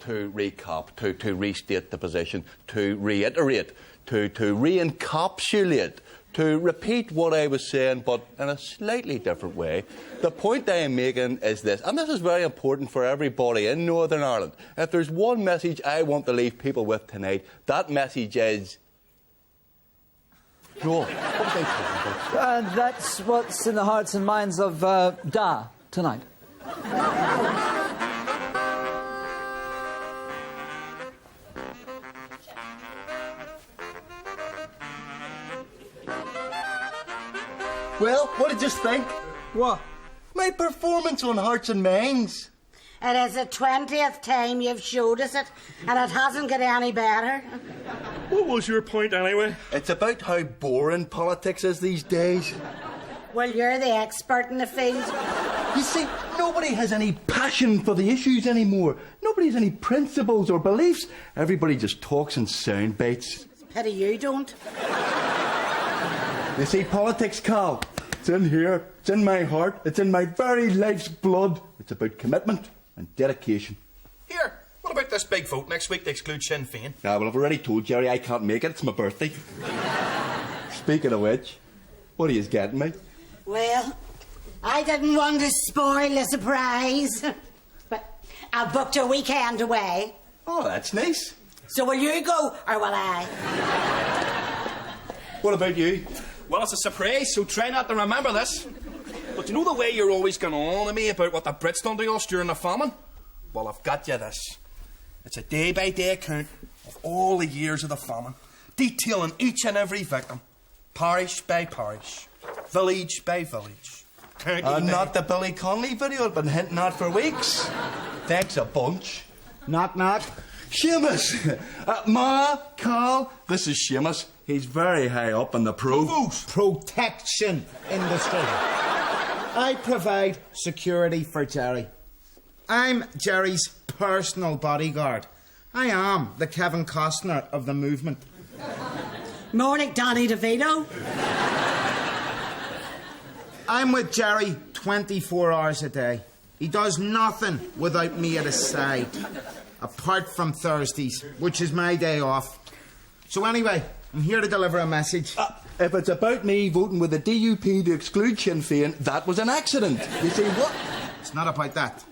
to recap, to restate the position, to reiterate, to re-encapsulate, to repeat what I was saying, but in a slightly different way. The point I am making is this, and this is very important for everybody in Northern Ireland. If there's one message I want to leave people with tonight, that message is... Joel, what was I talking about? That's what's in the hearts and minds of Da tonight. Well, what did you think? What? My performance on Hearts and Minds. It is the 20th time you've showed us it, and it hasn't got any better. What was your point, anyway? It's about how boring politics is these days. Well, you're the expert in the field. You see, nobody has any passion for the issues anymore. Nobody has any principles or beliefs. Everybody just talks in sound bites. Pity you don't. You see, politics, Carl, it's in here, it's in my heart, it's in my very life's blood. It's about commitment and dedication. Here, what about this big vote next week to exclude Sinn Féin? Ah, well, I've already told Jerry I can't make it. It's my birthday. Speaking of which, what are you getting me? Well, I didn't want to spoil the surprise, but I booked a weekend away. Oh, that's nice. So will you go, or will I? What about you? Well, it's a surprise, so try not to remember this. But you know the way you're always going on to me about what the Brits done to us during the famine? Well, I've got you this. It's a day-by-day account of all the years of the famine, detailing each and every victim, parish by parish, village by village. Not the Billy Connolly video I've been hinting at for weeks. Thanks a bunch. Knock, knock. Seamus! Ma, Carl, this is Seamus. He's very high up in the protection industry. I provide security for Jerry. I'm Jerry's personal bodyguard. I am the Kevin Costner of the movement. Morning, Danny DeVito. I'm with Jerry 24 hours a day. He does nothing without me at his side. Apart from Thursdays, which is my day off. So anyway, I'm here to deliver a message. If it's about me voting with the DUP to exclude Sinn Féin, that was an accident. You see what? It's not about that.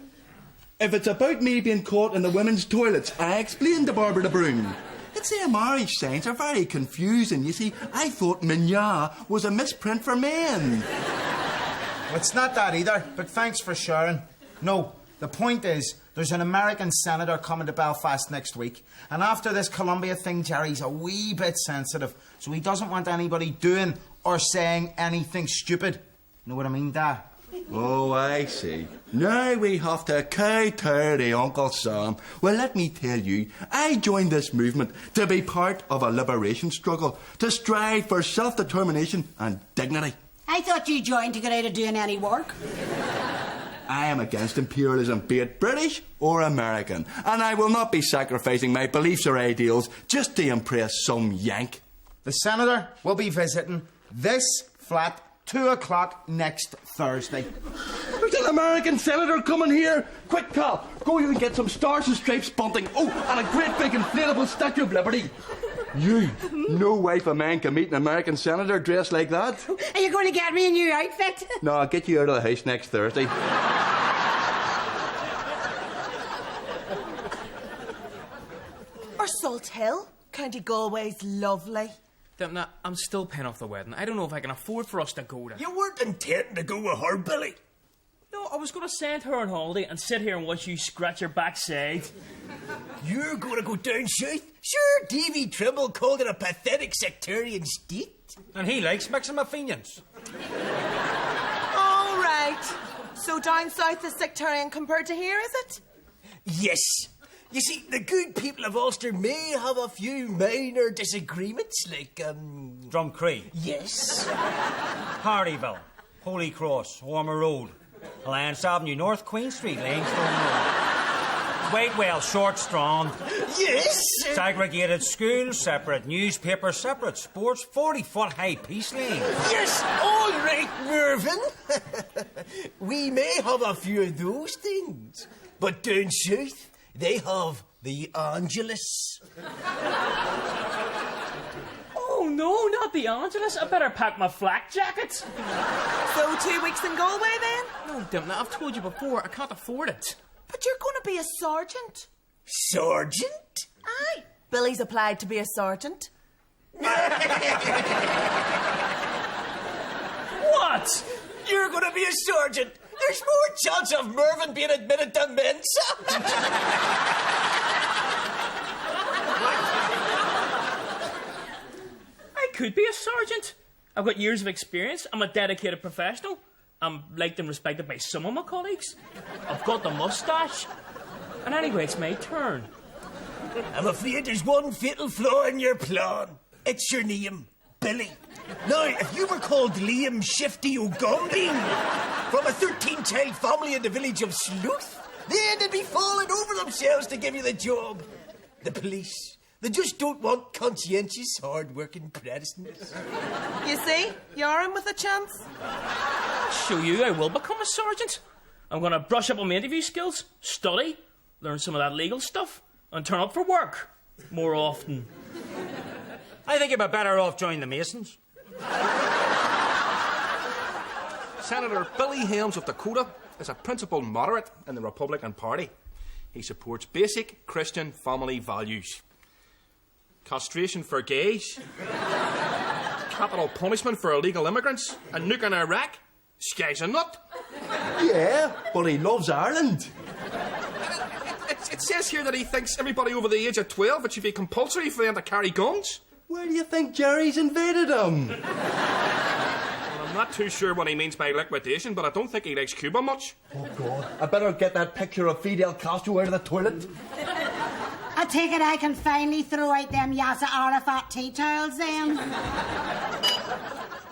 If it's about me being caught in the women's toilets, I explained to Barbara de Bruyne. It's their marriage signs are very confusing. You see, I thought Mignard was a misprint for men. Well, it's not that either, but thanks for sharing. No, the point is, there's an American senator coming to Belfast next week, and after this Columbia thing, Jerry's a wee bit sensitive, so he doesn't want anybody doing or saying anything stupid. Know what I mean, Dad? Oh, I see. Now we have to kowtow to Uncle Sam. Well, let me tell you, I joined this movement to be part of a liberation struggle, to strive for self-determination and dignity. I thought you joined to get out of doing any work. I am against imperialism, be it British or American, and I will not be sacrificing my beliefs or ideals just to impress some Yank. The senator will be visiting this flat 2 o'clock next Thursday. There's an American senator coming here. Quick, Carl, go here and get some Stars and Stripes bunting. Oh, and a great big inflatable Statue of Liberty. You, no wife of man can meet an American senator dressed like that. Are you going to get me a new outfit? No, I'll get you out of the house next Thursday. Or Salt Hill. County Galway's lovely. Now, I'm still paying off the wedding. I don't know if I can afford for us to go there. You weren't intending to go with her, Billy. No, I was going to send her on holiday and sit here and watch you scratch your backside. You're going to go down south? Sure, Davy Trimble called it a pathetic sectarian state. And he likes mixing my opinions. All right. So down south is sectarian compared to here, is it? Yes. You see, the good people of Ulster may have a few minor disagreements, like, Drumcree. Yes. Hardyville, Holy Cross, Warmer Road, Alliance Avenue, North Queen Street, Langstone Road. Waitwell, Short Strand. Yes. Segregated schools, separate newspapers, separate sports, 40-foot high peace lane. Yes, all right, Mervyn. We may have a few of those things, but down south, They have the Angelus. Oh no, not the Angelus. I better pack my flak jacket. So 2 weeks in Galway then? No, Dimna, I've told you before, I can't afford it. But you're going to be a sergeant. Sergeant? Aye. Billy's applied to be a sergeant. What? You're going to be a sergeant. There's more chance of Mervyn being admitted to Mensa. I could be a sergeant. I've got years of experience. I'm a dedicated professional. I'm liked and respected by some of my colleagues. I've got the moustache. And anyway, it's my turn. I'm afraid there's one fatal flaw in your plan. It's your name, Billy. Now, if you were called Liam Shifty O'Gombeen from a 13-child family in the village of Sleuth, then they'd be falling over themselves to give you the job. The police, they just don't want conscientious, hard-working Protestants. You see, you're in with a chance. I'll show you I will become a sergeant. I'm going to brush up on my interview skills, study, learn some of that legal stuff, and turn up for work more often. I think you'd be better off joining the Masons. Senator Billy Helms of Dakota is a principled moderate in the Republican Party. He supports basic Christian family values. Castration for gays. Capital punishment for illegal immigrants. And nuking Iraq. Sky's a nut. Yeah, but he loves Ireland. It says here that he thinks everybody over the age of 12, it should be compulsory for them to carry guns. Where do you think Jerry's invaded him? Well, I'm not too sure what he means by liquidation, but I don't think he likes Cuba much. Oh, God. I better get that picture of Fidel Castro out of the toilet. I take it I can finally throw out them Yasser Arafat tea towels then.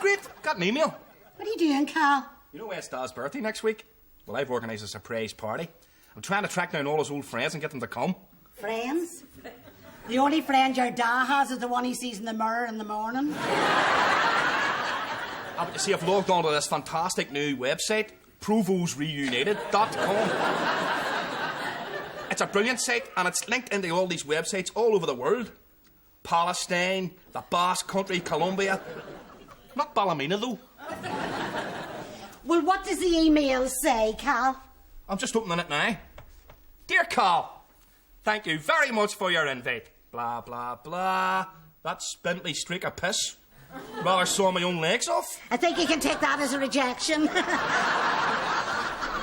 Great, got an email. What are you doing, Carl? You know Ed Starr's birthday next week? Well, I've organised a surprise party. I'm trying to track down all his old friends and get them to come. Friends? The only friend your dad has is the one he sees in the mirror in the morning. But you see, I've logged onto this fantastic new website, provosreunited.com. It's a brilliant site, and it's linked into all these websites all over the world. Palestine, the Basque Country, Colombia. Not Ballymena, though. Well, what does the email say, Cal? I'm just opening it now. Dear Carl, thank you very much for your invite. Blah, blah, blah. That spindly streak of piss. Rather saw my own legs off. I think you can take that as a rejection.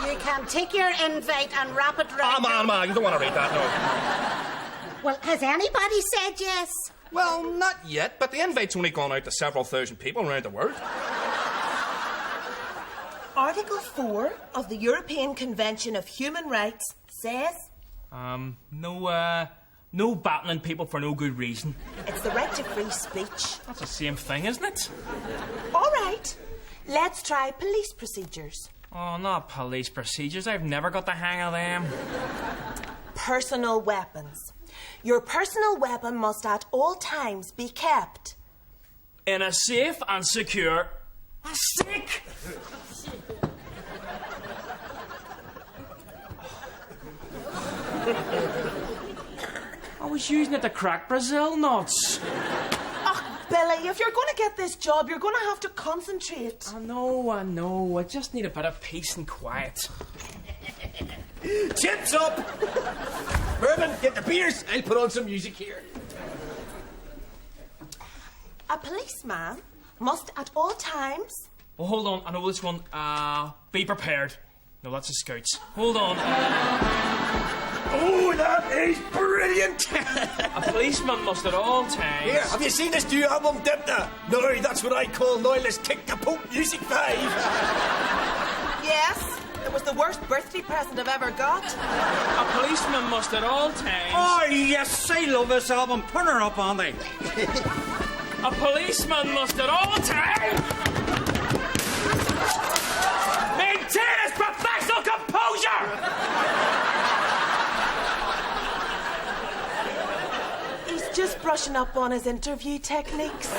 You can take your invite and wrap it round. Man, you don't want to read that, no. Well, has anybody said yes? Well, not yet, but the invite's only gone out to several thousand people around the world. Article 4 of the European Convention of Human Rights says... No battling people for no good reason. It's the right to free speech. That's the same thing, isn't it? All right, let's try police procedures. Oh, not police procedures. I've never got the hang of them. Personal weapons. Your personal weapon must at all times be kept in a safe and secure stick. I was using it to crack Brazil nuts. Oh, Billy, if you're going to get this job, you're going to have to concentrate. I know. I just need a bit of peace and quiet. Chips up! Mervyn, get the beers. I'll put on some music here. A policeman must at all times... Oh, hold on. I know this one. Be prepared. No, that's the Scouts. Hold on. Oh, that is brilliant! A policeman must at all times... Here, have you seen this new album, Dipna? No, that's what I call Loyalist Kick the Pope Music 5. Yes, it was the worst birthday present I've ever got. A policeman must at all times... Oh, yes, I love this album. Turn her up, Andy. A policeman must at all times... maintain his professional composure! He's just brushing up on his interview techniques.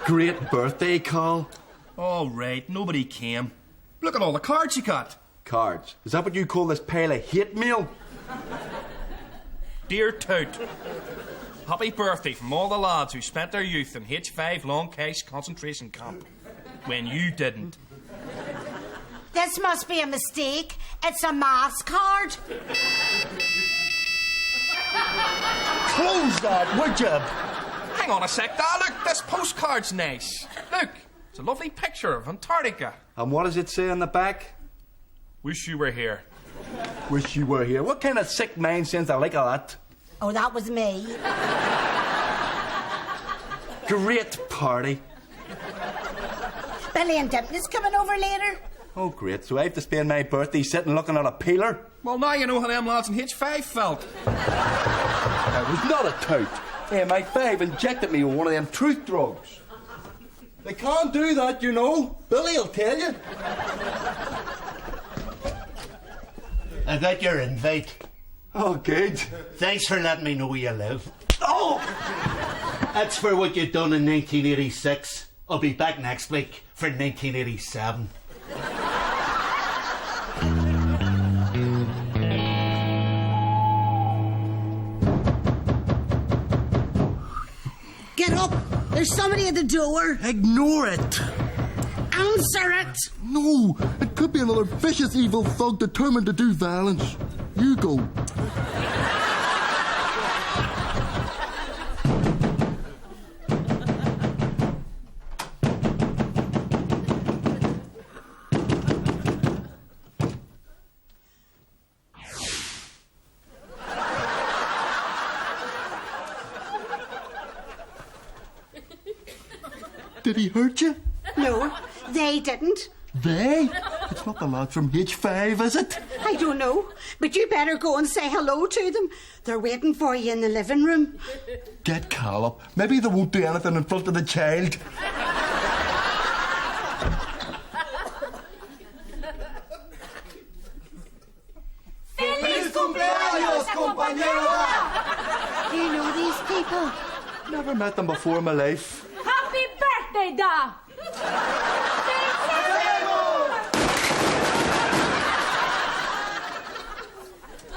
Great birthday, Carl. All right, nobody came. Look at all the cards you got. Cards. Is that what you call this pile of hate mail? Dear Tout, happy birthday from all the lads who spent their youth in H5 Long Case concentration camp. When you didn't. This must be a mistake. It's a mass card. Close that, would you? Hang on a sec, Dad. Look, this postcard's nice. Look, it's a lovely picture of Antarctica. And what does it say on the back? Wish you were here. Wish you were here. What kind of sick mind sends a like of that? Oh, that was me. Great party. Billy and Dimpney's coming over later. Oh, great. So I have to spend my birthday sitting looking at a peeler? Well, now you know how them lads in H5 felt. I was not a tout. My 5 injected me with one of them truth drugs. They can't do that, you know. Billy'll tell you. I got your invite. Oh, good. Thanks for letting me know you live. Oh! That's for what you done in 1986. I'll be back next week for 1987. Get up. There's somebody at the door. Ignore it. Answer it. No, it could be another vicious evil thug determined to do violence. You go. Did he hurt you? No, they didn't. They? It's not the lads from H5, is it? I don't know, but you better go and say hello to them. They're waiting for you in the living room. Get Cal up. Maybe they won't do anything in front of the child. ¡Feliz cumpleaños, compañero! Do you know these people? Never met them before in my life. Happy birthday, Da!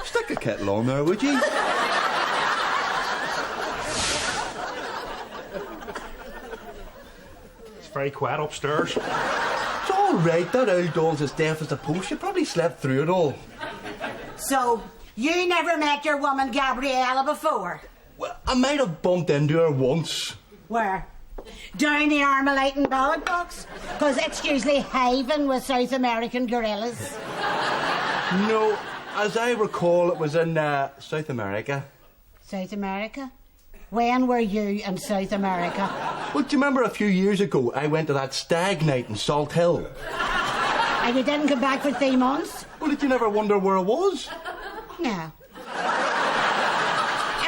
Stick a kettle on there, would you? It's very quiet upstairs. It's all right. That old doll's as deaf as a post. She probably slept through it all. So, you never met your woman Gabriella before? Well, I might have bumped into her once. Where? Down the Armalite and ballot box? Because it's usually haven with South American gorillas. No, as I recall, it was in South America. South America? When were you in South America? Well, do you remember a few years ago I went to that stag night in Salt Hill? And you didn't come back for 3 months? Well, did you never wonder where I was? No.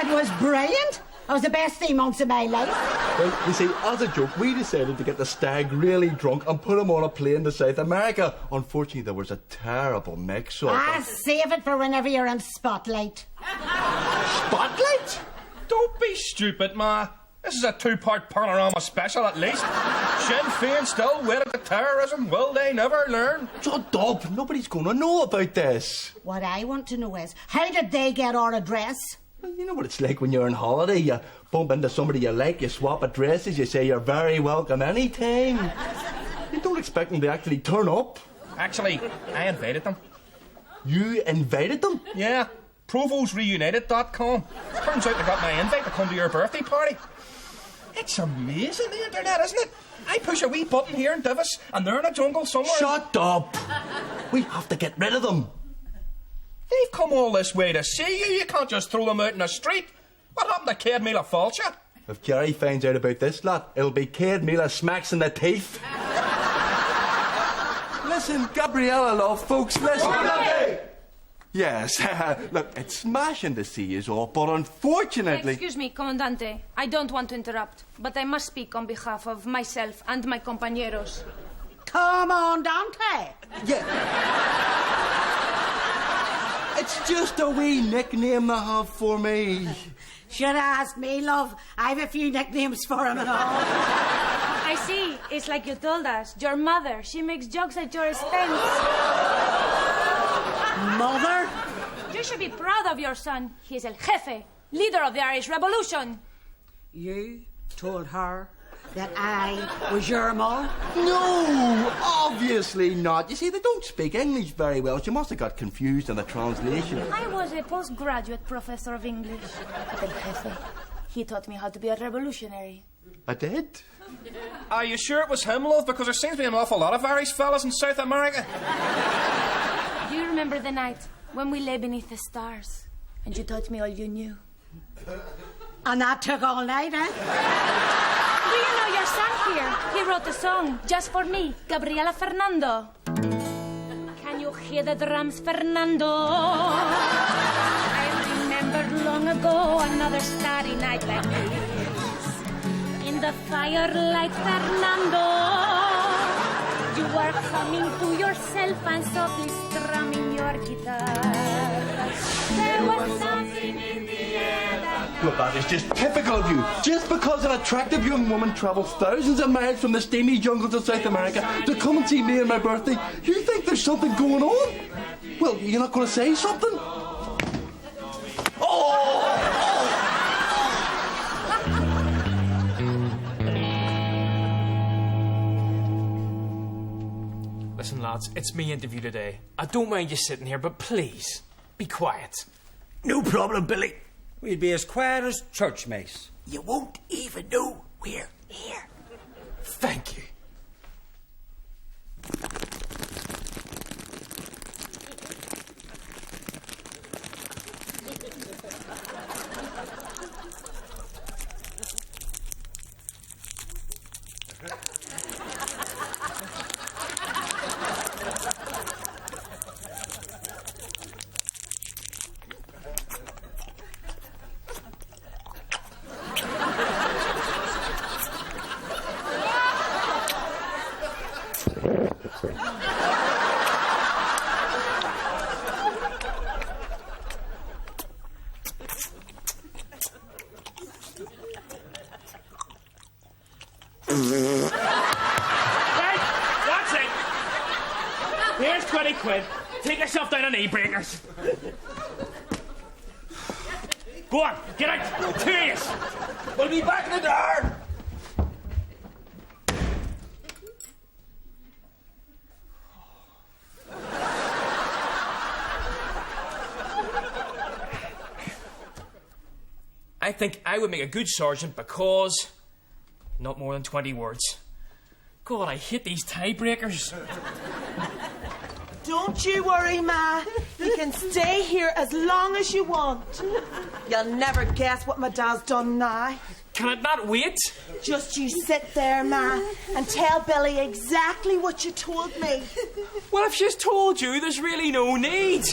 It was brilliant. It was the best 3 months of my life. Well, you see, as a joke, we decided to get the stag really drunk and put him on a plane to South America. Unfortunately, there was a terrible mix-up. Save it for whenever you're in Spotlight. Spotlight? Don't be stupid, Ma. This is a 2-part panorama special at least. Sinn Féin still wedded to terrorism. Will they never learn? Shut up. Nobody's going to know about this. What I want to know is, how did they get our address? Well, you know what it's like when you're on holiday. You bump into somebody you like, you swap addresses, you say you're very welcome anytime. You don't expect them to actually turn up. Actually, I invited them. You invited them? Yeah. ProvosReunited.com. Turns out they got my invite to come to your birthday party. It's amazing, the internet, isn't it? I push a wee button here in Divis, and they're in a jungle somewhere. Shut up! We have to get rid of them. They've come all this way to see you. You can't just throw them out in the street. What happened to Cade Mila Falcha? If Jerry finds out about this lot, it'll be Cade Mila smacks in the teeth. Listen, Gabriella, love, folks, listen. Yes, look, it's smashing to see you all, but unfortunately... Excuse me, Comandante. I don't want to interrupt, but I must speak on behalf of myself and my compañeros. Comandante! Yeah. It's just a wee nickname they have for me. Should have asked me, love. I have a few nicknames for him and all. I see. It's like you told us. Your mother, she makes jokes at your expense. Mother? You should be proud of your son. He is el jefe, leader of the Irish Revolution. You told her that I was your mother? No, obviously not. You see, they don't speak English very well. She must have got confused in the translation. I was a postgraduate professor of English. But el jefe, he taught me how to be a revolutionary. I did? Are you sure it was him, love? Because there seems to be an awful lot of Irish fellas in South America. Do you remember the night when we lay beneath the stars and you taught me all you knew? And that took all night, eh? Do you know your son here? He wrote a song just for me, Gabriela Fernando. Can you hear the drums, Fernando? I remembered long ago another starry night like this. In the firelight, Fernando, you were humming to yourself and softly strumming your guitar. There was something in the air that... Well, that is just typical of you. Just because an attractive young woman travels thousands of miles from the steamy jungles of South America to come and see me on my birthday, you think there's something going on? Well, you're not going to say something? Listen, lads, it's me interview today. I don't mind you sitting here, but please, be quiet. No problem, Billy. We'd be as quiet as church mice. You won't even know we're here. Thank you. Here's 20 quid. Take yourself down on e-breakers. Go on, get out. Serious. We'll be back in the hour. I think I would make a good sergeant because... not more than 20 words. God, I hate these tiebreakers. Don't you worry, Ma. You can stay here as long as you want. You'll never guess what my dad's done now. Can it not wait? Just you sit there, Ma, and tell Billy exactly what you told me. Well, if she's told you, there's really no need.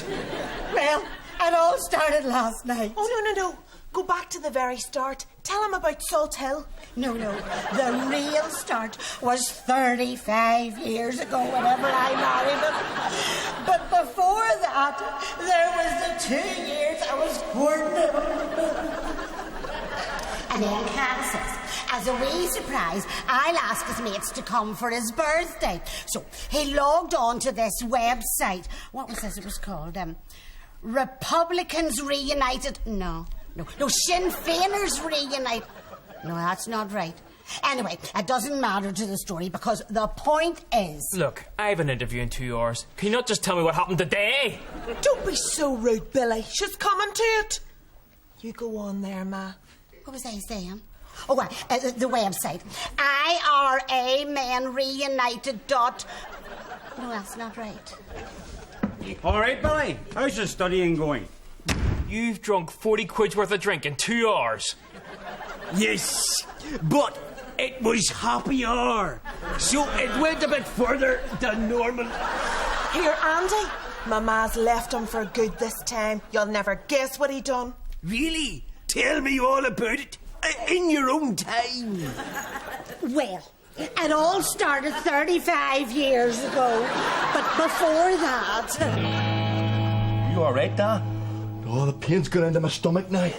Well, it all started last night. Oh, no. Go back to the very start. Tell him about Salt Hill. No. The real start was 35 years ago, whenever I married him. But before that, there was the 2 years I was courting him. And then Cal says, as a wee surprise, I'll ask his mates to come for his birthday. So he logged on to this website. What was this it was called? Republicans Reunited. No, Sinn Féiners Reunite. No, that's not right. Anyway, it doesn't matter to the story because the point is... Look, I have an interview in 2 hours. Can you not just tell me what happened today? Don't be so rude, Billy. She's coming to it. You go on there, Ma. What was I saying? Oh, well, the website. IRA Men Reunited. No, that's not right. All right, Billy. How's the studying going? You've drunk 40 quid's worth of drink in 2 hours. Yes, but it was happy hour, so it went a bit further than normal. Here, Andy. My ma's left him for good this time. You'll never guess what he done. Really? Tell me all about it. In your own time. Well, it all started 35 years ago. But before that... You all right, Dad? Oh, the pain's gone into my stomach now.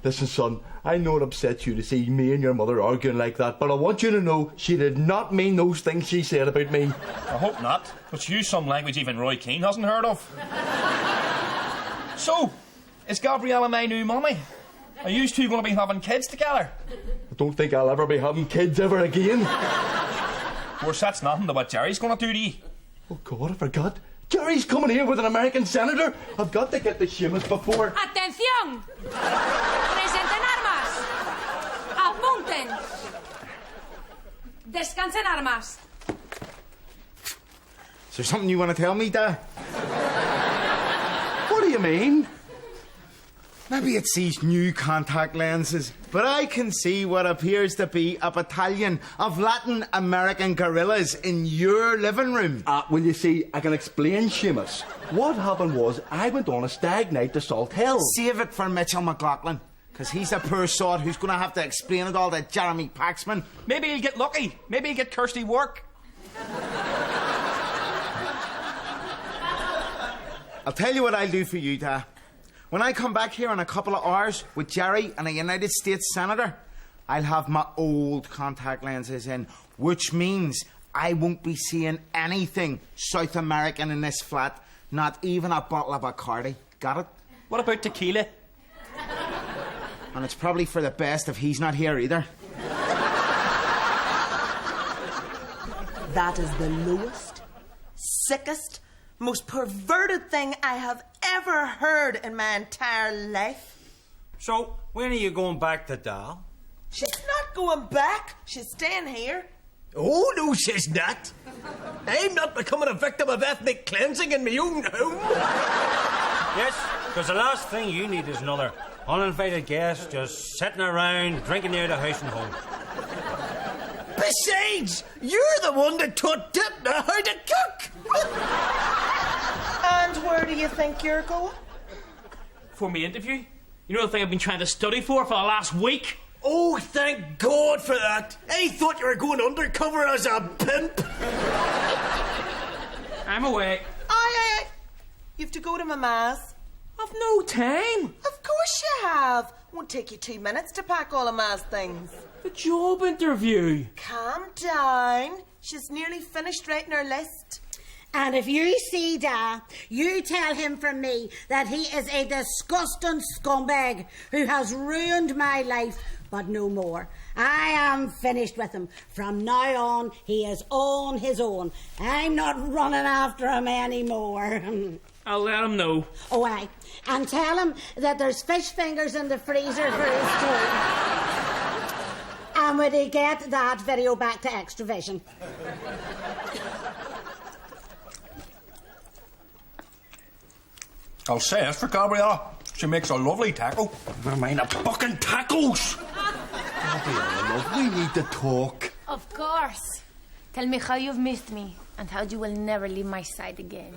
Listen, son, I know it upsets you to see me and your mother arguing like that, but I want you to know she did not mean those things she said about me. I hope not. But you use some language even Roy Keane hasn't heard of. So, is Gabriella my new mummy? Are you two going to be having kids together? I don't think I'll ever be having kids ever again. Of course, that's nothing to what Jerry's going to do to you. Oh, God, I forgot. Jerry's coming here with an American senator. I've got to get the Seamus before... ¡Atención! ¡Presenten armas! ¡Apunten! ¡Descansen armas! Is there something you want to tell me, Dad? What do you mean? Maybe it's these new contact lenses, but I can see what appears to be a battalion of Latin American guerrillas in your living room. Well, you see, I can explain, Seamus. What happened was I went on a stag night to Salt Hill. Save it for Mitchell McLaughlin, because he's a poor sod who's going to have to explain it all to Jeremy Paxman. Maybe he'll get lucky. Maybe he'll get Kirsty work. I'll tell you what I'll do for you, Dad. When I come back here in a couple of hours with Jerry and a United States Senator, I'll have my old contact lenses in, which means I won't be seeing anything South American in this flat, not even a bottle of Bacardi. Got it? What about tequila? And it's probably for the best if he's not here either. That is the lowest, sickest, most perverted thing I have ever heard in my entire life. So, when are you going back to Dal? She's not going back. She's staying here. Oh, no, she's not. I'm not becoming a victim of ethnic cleansing in my own home. Yes, because the last thing you need is another uninvited guest just sitting around drinking near the house and home. Besides, you're the one that taught Dipna how to cook. And where do you think you're going? For my interview. You know the thing I've been trying to study for the last week? Oh, thank God for that. I thought you were going undercover as a pimp. I'm away. Aye. You have to go to my mass. I've no time. Of course you have. Won't take you 2 minutes to pack all of ma's things. The job interview. Calm down. She's nearly finished writing her list. And if you see Da, you tell him from me that he is a disgusting scumbag who has ruined my life, but no more. I am finished with him. From now on, he is on his own. I'm not running after him anymore. I'll let him know. Oh, aye. And tell him that there's fish fingers in the freezer for his tea. And would he get that video back to Extravision? I'll say this for Gabriella. She makes a lovely taco. Never mind a fucking tacos. Gabriella, love, we need to talk. Of course. Tell me how you've missed me and how you will never leave my side again.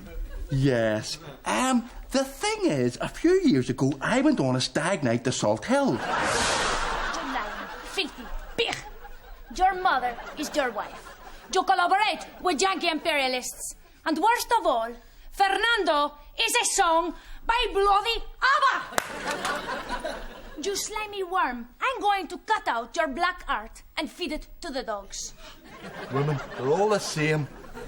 Yes. The thing is, a few years ago, I went on a stag night to Salt Hill. You're lying, filthy pig. Your mother is your wife. You collaborate with Yankee imperialists. And worst of all, Fernando is a song by bloody ABBA. You slimy worm, I'm going to cut out your black art and feed it to the dogs. Women, they're all the same.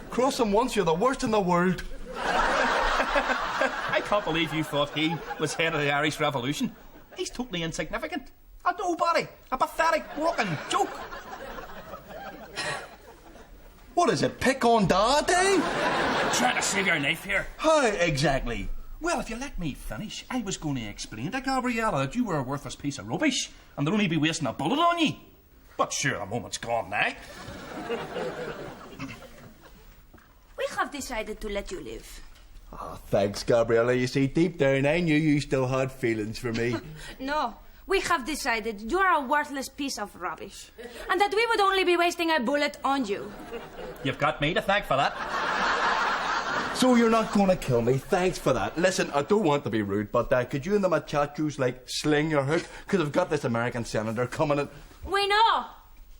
Cross them once, you're the worst in the world. I can't believe you thought he was head of the Irish Revolution. He's totally insignificant. A nobody. A pathetic walking joke. What is it, pick on Dad Day? You're trying to save your life here. How exactly? Well, if you let me finish, I was going to explain to Gabriella that you were a worthless piece of rubbish and they'd only be wasting a bullet on you. But sure, the moment's gone now. We have decided to let you live. Oh, thanks, Gabriella. You see, deep down, I knew you still had feelings for me. No, we have decided you're a worthless piece of rubbish. And that we would only be wasting a bullet on you. You've got me to thank for that. So you're not going to kill me. Thanks for that. Listen, I don't want to be rude, but could you and the machachos, sling your hook? Because I've got this American senator coming in. We know.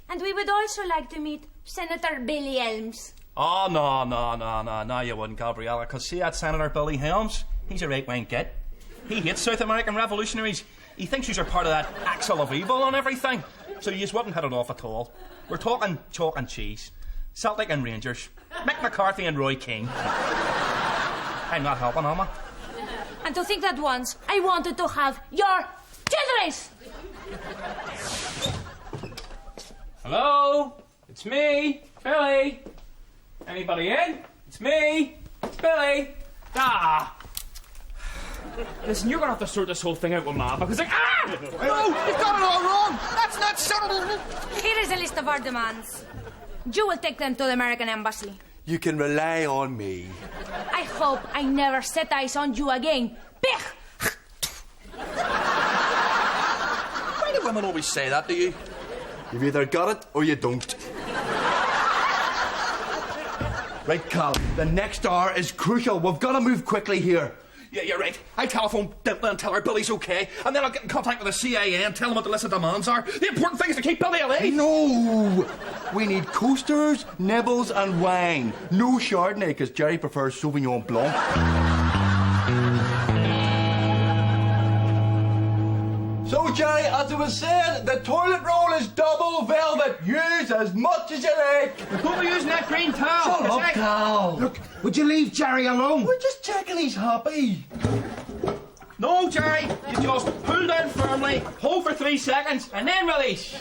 And we would also like to meet Senator Billy Helms. Oh, no, you wouldn't, Gabriella, because see that Senator Billy Helms? He's a right-wing git. He hates South American revolutionaries. he thinks you're part of that axle of evil and everything. So you just wouldn't hit it off at all. We're talking chalk and cheese. Celtic and Rangers. Mick McCarthy and Roy Keane. I'm not helping, am I? And to think that once I wanted to have your children. Hello? It's me, Billy. Anybody in? It's me, Billy. Ah. Listen, you're gonna have to sort this whole thing out with Ma because like, No, you've got it all wrong. That's not settled. Here is a list of our demands. You will take them to the American embassy. You can rely on me. I hope I never set eyes on you again. Pig! Why do women always say that to you? You've either got it or you don't. Right, Cal, the next hour is crucial. We've got to move quickly here. Yeah, you're right. I telephone Dimple and tell her Billy's okay, and then I'll get in contact with the CIA and tell them what the list of demands are. The important thing is to keep Billy alive. No! We need coasters, nibbles, and wine. No Chardonnay, because Jerry prefers Sauvignon Blanc. So, Jerry, as I was saying, the toilet roll is double velvet. Use as much as you like. Don't be using that green towel. Shut up, Cal. Look, would you leave Jerry alone? We're just checking he's happy. No, Jerry. You just pull down firmly, hold for 3 seconds, and then release.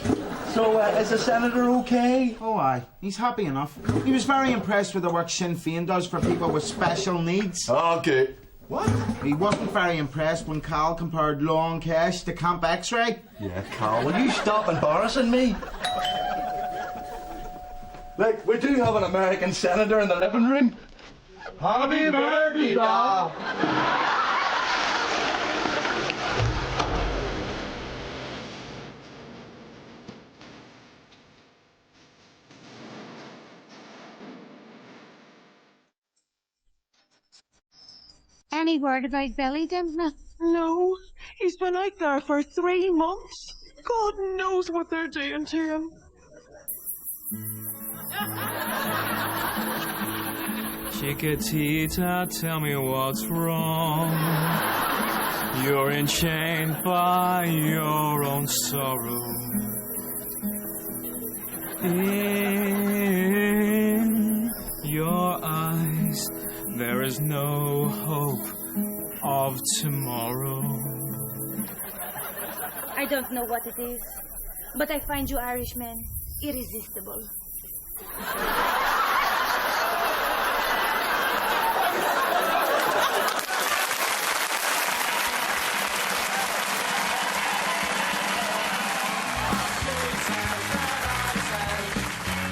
So, is the senator okay? Oh, aye. He's happy enough. He was very impressed with the work Sinn Féin does for people with special needs. Okay. What? He wasn't very impressed when Cal compared Long Cash to Camp X-Ray. Yeah, Cal, will you stop embarrassing me? Look, we do have an American senator in the living room. Happy birthday, doll! Any word about Billy, Dimple? No, he's been out there for 3 months. God knows what they're doing to him. Chiquitita, tell me what's wrong. You're enchained by your own sorrow. In your eyes, there is no hope of tomorrow. I don't know what it is, but I find you Irishmen irresistible.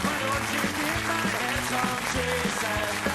Why don't you get my hands on Jesus?